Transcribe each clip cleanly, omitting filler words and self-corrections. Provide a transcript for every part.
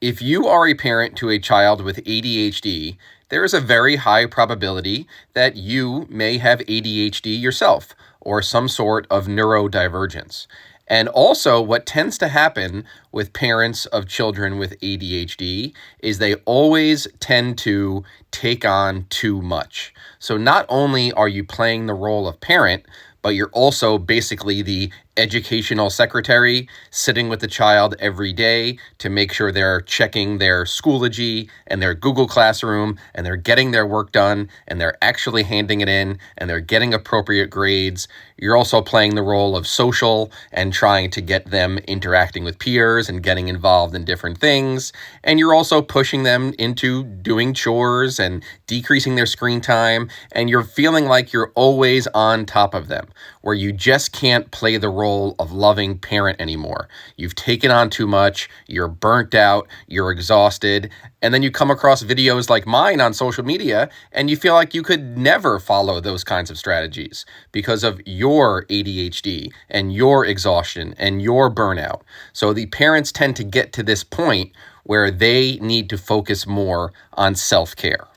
If you are a parent to a child with ADHD, there is a very high probability that you may have ADHD yourself or some sort of neurodivergence. And also, what tends to happen with parents of children with ADHD is they always tend to take on too much. So not only are you playing the role of parent, but you're also basically the educational secretary sitting with the child every day to make sure they're checking their Schoology and their Google Classroom and they're getting their work done and they're actually handing it in and they're getting appropriate grades. You're also playing the role of social and trying to get them interacting with peers and getting involved in different things. And you're also pushing them into doing chores and decreasing their screen time. And you're feeling like you're always on top of them, where you just can't play the role of loving parent anymore. You've taken on too much, you're burnt out, you're exhausted, and then you come across videos like mine on social media and you feel like you could never follow those kinds of strategies because of your ADHD and your exhaustion and your burnout. So the parents tend to get to this point where they need to focus more on self-care.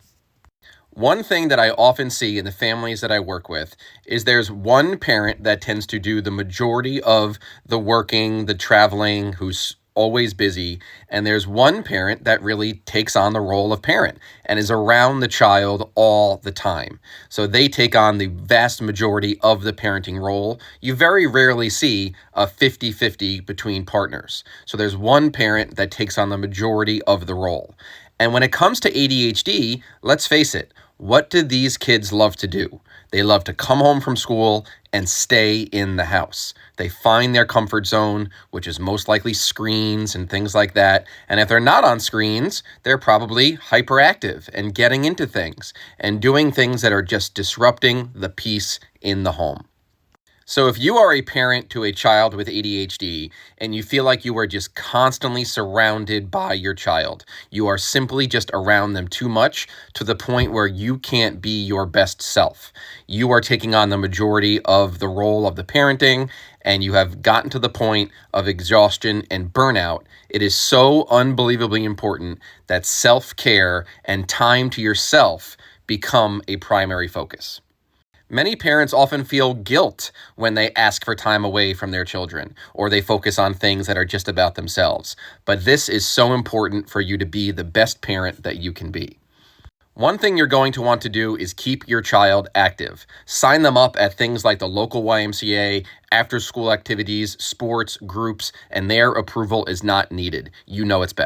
One thing that I often see in the families that I work with is there's one parent that tends to do the majority of the working, the traveling, who's always busy, and there's one parent that really takes on the role of parent and is around the child all the time. So they take on the vast majority of the parenting role. You very rarely see a 50-50 between partners. So there's one parent that takes on the majority of the role. And when it comes to ADHD, let's face it, what do these kids love to do? They love to come home from school and stay in the house. They find their comfort zone, which is most likely screens and things like that. And if they're not on screens, they're probably hyperactive and getting into things and doing things that are just disrupting the peace in the home. So if you are a parent to a child with ADHD and you feel like you are just constantly surrounded by your child, you are simply just around them too much to the point where you can't be your best self. You are taking on the majority of the role of the parenting and you have gotten to the point of exhaustion and burnout. It is so unbelievably important that self-care and time to yourself become a primary focus. Many parents often feel guilt when they ask for time away from their children, or they focus on things that are just about themselves. But this is so important for you to be the best parent that you can be. One thing you're going to want to do is keep your child active. Sign them up at things like the local YMCA, after-school activities, sports, groups, and their approval is not needed. You know it's best.